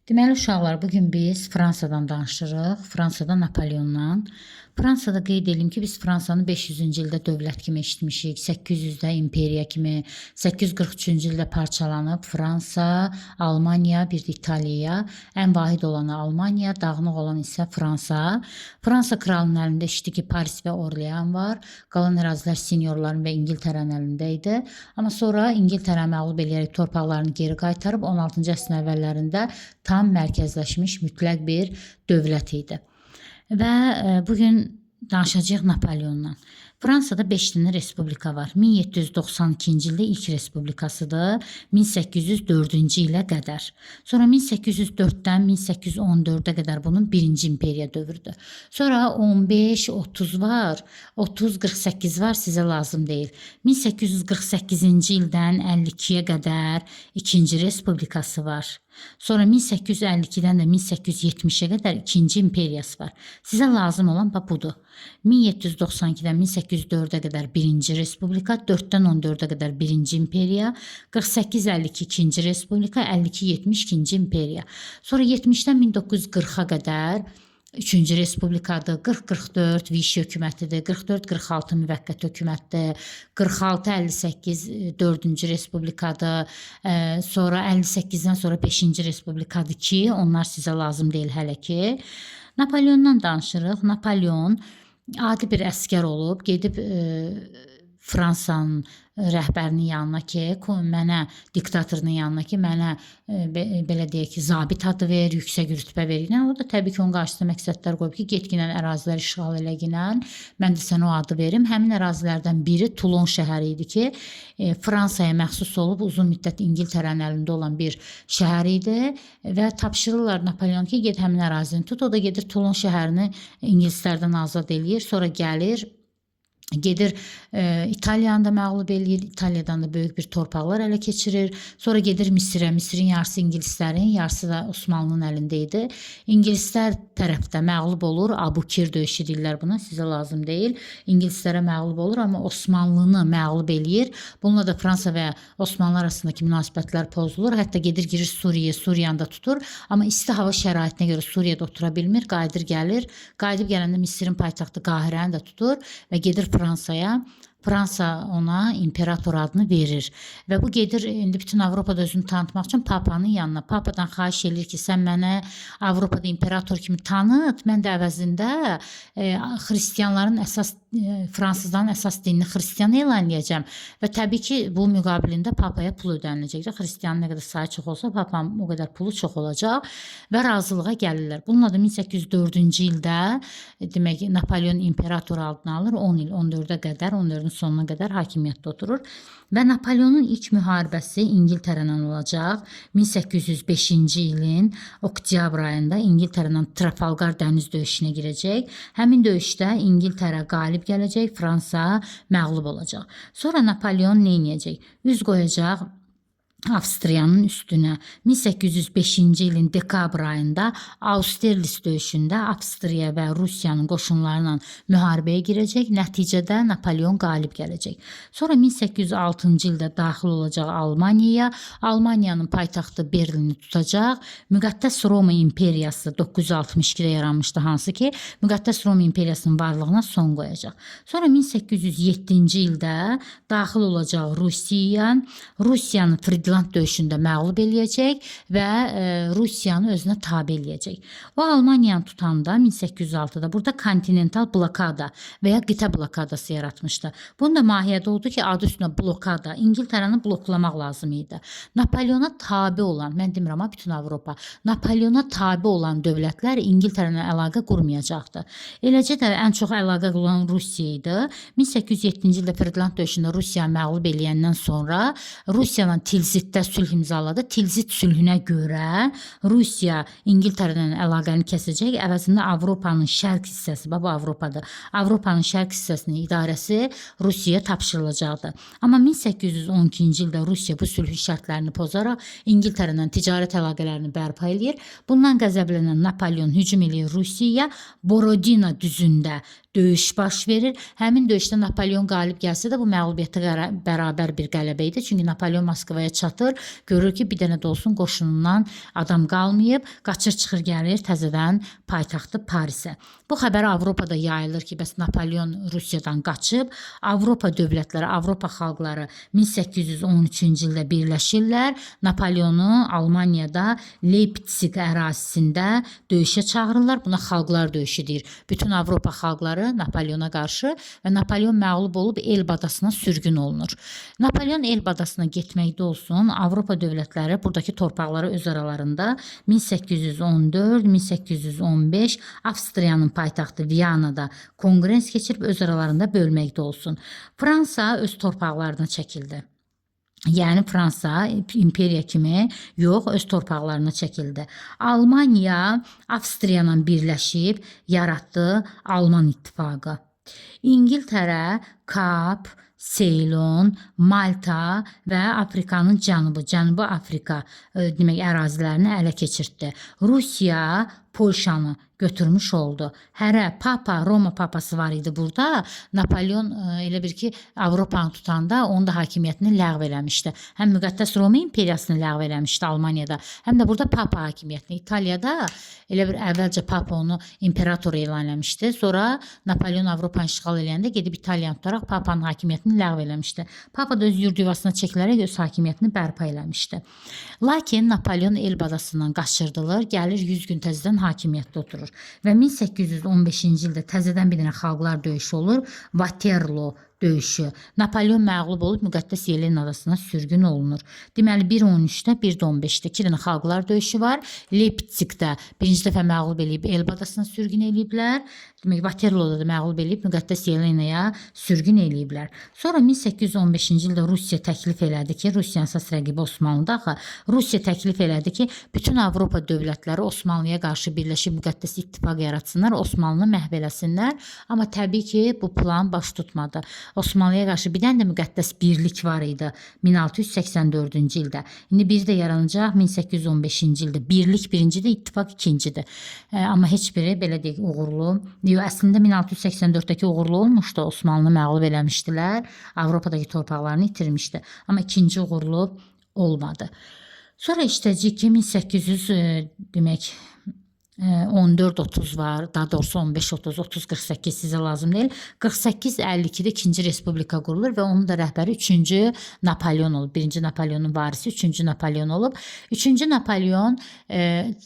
Deməli uşaqlar, bugün biz Fransadan danışırıq. Fransada Napoleondan. Fransada qeyd edim ki, biz Fransanı 500-cü ildə dövlət kimi eşitmişik. 800-də imperiya kimi, 843-cü ildə parçalanıb Fransa, Almaniya, bir də İtaliyaya. Ən vahid olanı Almaniya, dağınıq olan isə Fransa. Fransa kralının əlində eşitdik ki, Paris və Orlean var. Qalan ərazilər seniorların və İngiltərənin əlində idi. Amma sonra İngiltərə məğlub edərək torpaqlarını geri qaytarıb 16-cı əsrin əvvəllərində tam mərkəzləşmiş mütləq bir dövlət idi. Və bugün danışacağıq Napoleondan. Fransada 5 dənə respublika var. 1792-ci ildə ilk respublikasıdır. 1804-cü ilə qədər. Sonra 1804-dən 1814-ə qədər bunun birinci imperiya dövrüdür. Sonra 15, 30 var, 30, 48 var, sizə lazım deyil. 1848-ci ildən 52-yə qədər ikinci respublikası var. Sonra 1852-dən də 1870-ə qədər ikinci imperiyası var. Sizə lazım olan budur. 1792-dən 1804-ə qədər birinci respublika, 4-dən 14-ə qədər birinci imperiya, 48-52 ikinci respublika, 52-70 ikinci imperiya. Sonra 70-dən 1940-a qədər üçüncü respublikadır, 40-44 Vichy hökumətidir, 44-46 müvəqqəti hökumətdir, 46-58 4-cü respublikadır, sonra 58-dən sonra 5-ci respublikadır ki, onlar sizə lazım deyil hələ ki. Napoleondan danışırıq. Napoleon adi bir əskər olub, gedib Fransanın rəhbərinin yanına ki, mənə diktatorunun yanına ki, mənə belə deyək ki, zabit adı ver, yüksək rütbə ver. O da təbii ki, onun qarşısında məqsədlər qoyub ki, getginən ərazilər işğal eləginən, mən də sənə o adı verim. Həmin ərazilərdən biri Toulon şəhəri idi ki, Fransaya məxsus olub uzun müddət İngiltərənin əlində olan bir şəhər idi və tapşırırlar Napoleon ki, get həmin ərazini tut. O da gedir Toulon şəhərini İngilislərdən azad eləyir, sonra gəlir, gedir İtaliyanı da məğlub eləyir, İtaliyadan da böyük bir torpaqlar ələ keçirir. Sonra gedir Misirə, Misirin yarısı İngilislərin, yarısı da Osmanlının əlində idi. İngilislər tərəfdə məğlub olur, Abukir döyüşü deyirlər buna, sizə lazım deyil. İngilislərə məğlub olur, amma Osmanlını məğlub eləyir. Bununla da Fransa və Osmanlı arasındakı münasibətlər pozulur. Hətta gedir girir Suriyaya, Suriyanı da tutur. Amma isti hava şəraitinə görə Suriyada otura bilmir, qayıdır gəlir. Qayıdıb gələndə Misirin paytaxtı Qahirəni də tutur və gedir Fransaya. Fransa ona imperator adını verir və bu gedir indi bütün Avropada özünü tanıtmaq üçün Papanın yanına. Papadan xahiş edir ki, sən mənə Avropada imperator kimi tanıt, mən də əvəzində xristianların əsas, fransızların əsas dinini xristian elan edəcəm və təbii ki, bu müqabilində Papaya pul ödəniləcək. Xristianın nə qədər sayı çox olsa, Papanın o qədər pulu çox olacaq və razılığa gəlirlər. Bununla da 1804-cü ildə demək Napoleon imperator adını alır, 10 il, 14-ə qədər, 14-ün sonuna qədər hakimiyyətdə oturur və Napoleonun ilk müharibəsi İngiltərədən olacaq. 1805-ci ilin oktyabr ayında İngiltərədən Trafalgar dəniz döyüşünə girəcək. Həmin döyüşdə İngiltərə qalib gələcək, Fransa məğlub olacaq. Sonra Napoleon nə edəcək? Üz qoyacaq Avstriyanın üstünə. 1805-ci ilin dekabr ayında Austerlitz döyüşündə Avstriya və Rusiyanın qoşunlarla müharibəyə girəcək. Nəticədə Napoleon qalib gələcək. Sonra 1806-cı ildə daxil olacaq Almaniyaya. Almaniyanın paytaxtı Berlini tutacaq. Müqəddəs Roma imperiyası 962-də yaranmışdı, hansı ki, Müqəddəs Roma imperiyasının varlığına son qoyacaq. Sonra 1807-ci ildə daxil olacaq Rusiyaya. Rusiyanın Friedland döyüşündə məğlub eləyəcək və Rusiyanı özünə tabe eləyəcək. O Almaniyanı tutanda 1806-da burada kontinental blokada və ya qitə blokadası yaratmışdı. Bunun da mahiyyəti oldu ki, adı üstünə blokada, İngiltərəni bloklamaq lazım idi. Napoleona tabe olan, mən demirəm bütün Avropa, Napoleona tabe olan dövlətlər İngiltərələ əlaqə qurmayacaqdı. Eləcə də ən çox əlaqə quran Rusiya idi. 1807-ci ildə Friedland döyüşündə Rusiya məğlub eləyəndən sonra Rusiyanın Tilzitdə sülh imzaladı. Tilzit sülhünə görə Rusiya İngiltərədən əlaqəni kəsəcək. Əvəzində Avropanın şərq hissəsi, bu Avropadır. Avropanın şərq hissəsinin idarəsi Rusiyaya tapşırılacaqdı. Amma 1812-ci ildə Rusiya bu sülh şərtlərini pozaraq İngiltərədən ticarət əlaqələrini bərpa eləyir. Bundan qəzəblənən Napoleon hücum eləyir Rusiyaya. Borodina düzündə döyüş baş verir. Həmin döyüşdə Napoleon qalib gəlsə də bu məğlubiyyətə bərabər bir qələbə idi. Çünki Napoleon Moskvaya çatdı. çatır, görür ki bir dənə də olsun qoşunundan adam qalmayıb, qaçır çıxır gəlir təzədən paytaxtı Parisə. Bu xəbər Avropada yayılır ki, bəs Napoleon Rusiyadan qaçıb, Avropa dövlətləri, Avropa xalqları 1813-cü ildə birləşirlər. Napoleonu Almaniyada Leipzig ərazisində döyüşə çağırırlar. Buna xalqlar döyüşü deyir. Bütün Avropa xalqları Napoleona qarşı və Napoleon məğlub olub Elba adasına sürgün olunur. Napoleon Elba adasına getməkdə olsun, Avropa dövlətləri buradakı torpaqları öz aralarında 1814-1815 Avstriyanın paytaxtı Viyanada konqres keçirib öz aralarında bölməkdə olsun. Fransa öz torpaqlarına çəkildi. Yəni Fransa imperiya kimi yox, öz torpaqlarına çəkildi. Almaniya Avstriya ilə birləşib yaratdı Alman İttifaqı. İngiltərə Kap, Seylon, Malta və Afrikanın Cənubi Afrika demək ərazilərini ələ keçirtdi. Rusiya Polşanı götürmüş oldu. Hərə Papa, Roma papası var idi burada. Napoleon elə bir ki Avropanı tutanda onun da hakimiyyətini ləğv eləmişdi. Həm müqəddəs Roma imperiyasını ləğv eləmişdi Almaniyada, həm də burada Papa hakimiyyətini. İtaliyada elə bir əvvəlcə Papa onu imperator elan eləmişdi. Sonra Napoleon Avropanı işğal eləyəndə gedib İtaliyanı tutaraq Papanın hakimiyyətini ləğv eləmişdi. Papa da öz yurd yuvasına çəkilərək öz hakimiyyətini bərpa eləmişdi. Lakin Napoleon Elba adasından qaçırdılır, gəlir 100 gün təzədən hakimiyyətdə oturur. Və 1815-ci ildə təzədən bir dənə xalqlar döyüşü olur, Waterloo döyüşü. Napoleon məğlub olub müqəddəs Yelen adasına sürgün olunur. Deməli 1.13-də, 1.15-də 2 dənə xalqlar döyüşü var. Leipzigdə birinci dəfə məğlub eləyib Elba adasına sürgün eləyiblər. Demək Waterloo'da da məğlub eləyib müqəddəs Yelenaya sürgün eləyiblər. Sonra 1815-ci ildə Rusiya təklif elədi ki, Rusiyanın əsas rəqibi Osmanlıdır axı. Rusiya təklif elədi ki, bütün Avropa dövlətləri Osmanlıya qarşı birləşib müqəddəs ittifaq yaratsınlar, Osmanlını məhv eləsinlər. Amma təbii ki, bu plan baş tutmadı. Osmanlıya qarşı bir dənə də müqəddəs birlik var idi 1684-cü ildə. İndi biri də yaranacaq 1815-ci ildə. Birlik birincidir, ittifaq ikincidir. Amma heç biri belə deyək uğurlu. Əslində 1684-dəki uğurlu olmuşdu. Osmanlını məğlub eləmişdilər. Avropadakı torpaqlarını itirmişdi. Amma ikinci uğurlu olmadı. Sonra işləyəcək ki 1800 demək 14-30 var, daha doğrusu 15-30, 30-48 sizə lazım deyil. 48-52-də 2-ci Respublika qurulur və onun da rəhbəri 3-cü Napoleon olub. 1-ci Napoleonun varisi 3-cü Napoleon olub. 3-cü Napoleon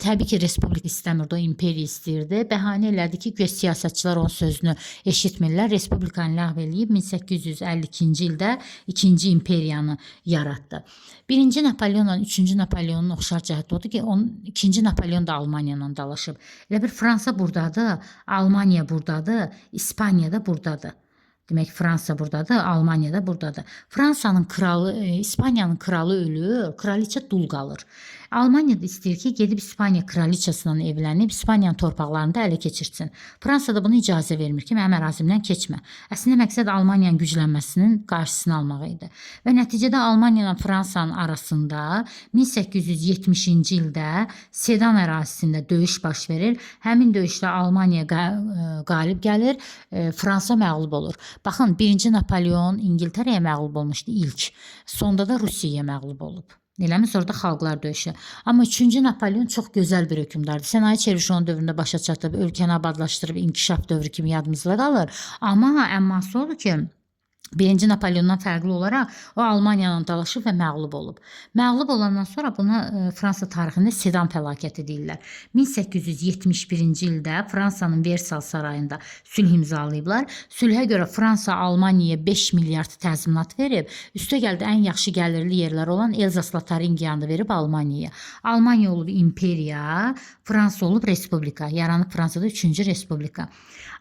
təbii ki Respublika istəmirdi, o imperiya istəyirdi. Bəhanə elədi ki, göz siyasətçilər onun sözünü eşitmirlər. Respublikanı ləğv eləyib 1852-ci ildə 2-ci imperiyanı yaratdı. 1-ci Napoleonla 3-cü Napoleonun oxşar cəhəti odur ki, 2-ci Napoleon da Almaniya ilə dalaşıb. Elə bir Fransa buradadır, Almaniya buradadır, İspaniya da buradadır. Demək Fransa buradadır, Almaniya da buradadır. Fransanın kralı, İspaniyanın kralı ölür, kraliçə dul qalır. Almaniya da istəyir ki, gedib İspaniya kraliçasından evlənib İspaniyanın torpaqlarını da ələ keçirsin. Fransa da buna icazə vermir ki, mənim ərazimdən keçmə. Əslində məqsəd Almaniyanın güclənməsinin qarşısını almaq idi. Və nəticədə Almaniya ilə Fransanın arasında 1870-ci ildə Sedan ərazisində döyüş baş verir. Həmin döyüşdə Almaniya qalib gəlir, Fransa məğlub olur. Baxın, 1-ci Napoleon İngiltərəyə məğlub olmuşdu ilk. Sonda da Rusiyaya məğlub olub. Eləmi? Sonra da xalqlar döyüşü. Amma 3-cü Napoleon çox gözəl bir hökmdardır. Sənaye çevrişi onun dövründə başa çatıb, ölkəni abadlaşdırıb, inkişaf dövrü kimi yadımızda qalır. Amma əmması odur ki, 1-ci Napoleondan fərqli olaraq o Almaniyanın dalaşıb və məğlub olub. Məğlub olandan sonra buna Fransa tarixində Sedan fəlakəti deyirlər. 1871-ci ildə Fransanın Versal sarayında sülh imzalayıblar. Sülhə görə Fransa Almaniyaya 5 milyard təzminat verib, üstə gəldi ən yaxşı gəlirli yerlər olan Elzasla Taringiyanı verib Almaniyaya. Almaniya olub imperiya, Fransa olub respublika. Yaranıb Fransada 3-cü respublika.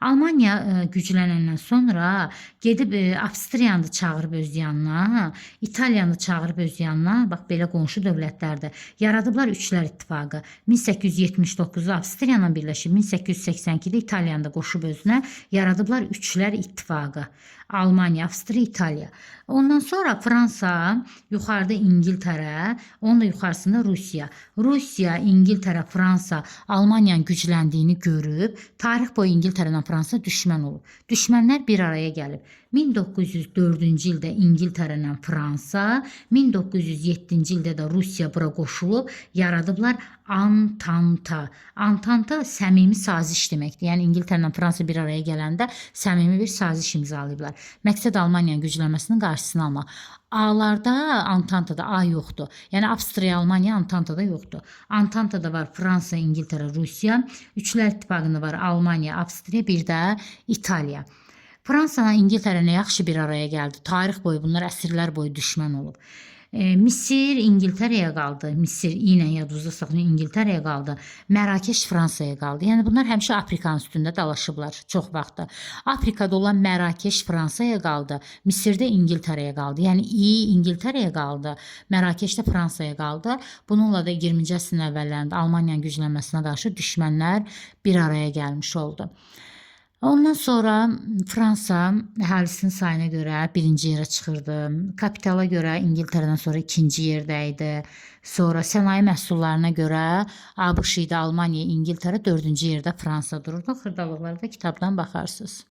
Almaniya güclənəndən sonra gedib Avstriyanı da çağırıb öz yanına, İtaliyanı da çağırıb öz yanına, bax belə qonşu dövlətlərdə yaradıblar Üçlər İttifaqı. 1879-da Avstriya ilə birləşib, 1882-də İtaliyanı da qoşub özünə yaradıblar Üçlər İttifaqı. Almanya, Avstriya, İtaliya. Ondan sonra Fransa, yuxarıda İngiltərə, onun da yuxarısında Rusiya. Rusiya, İngiltərə, Fransa Almaniyanın gücləndiyini görüb, tarix boyu İngiltərə ilə Fransa düşmən olub. Düşmənlər bir araya gəlib. 1904-cü ildə İngiltərə ilə Fransa, 1907-ci ildə də Rusiya bura qoşulub, yaradıblar Antanta. Antanta səmimi saziş deməkdir. Yəni İngiltərə ilə Fransa bir araya gələndə səmimi bir saziş imzalayıblar. Məqsəd Almaniyanın güclənməsinin qarşısını almaq. A-larda Antantada A yoxdur. Yəni Avstriya, Almaniya Antantada yoxdur. Antantada var Fransa, İngiltərə, Rusiya. Üçlər İttifaqında var Almaniya, Avstriya, bir də İtaliya. Fransa ilə İngiltərə nə yaxşı bir araya gəldi. Tarix boyu bunlar əsrlər boyu düşmən olub. Misir İngiltərəyə qaldı. Misir yenə yadınızda saxlayın, İngiltərəyə qaldı. Mərakeş Fransaya qaldı. Yəni bunlar həmişə Afrikanın üstündə dalaşıblar çox vaxtı. Afrikada olan Mərakeş Fransaya qaldı. Misirdə İngiltərəyə qaldı. Yəni İngiltərəyə qaldı. Mərakeş də Fransaya qaldı. Bununla da 20-ci əsrin əvvəllərində Almaniyanın güclənməsinə qarşı düşmənlər bir araya gəlmiş oldu. Ondan sonra Fransa əhalisinin sayına görə birinci yerə çıxırdı. Kapitala görə İngiltərədən sonra ikinci yerdə idi. Sonra sənaye məhsullarına görə ABŞ idi, Almaniya, İngiltərə, dördüncü yerdə Fransa dururdu. Xırdalıqlara da kitabdan baxarsınız.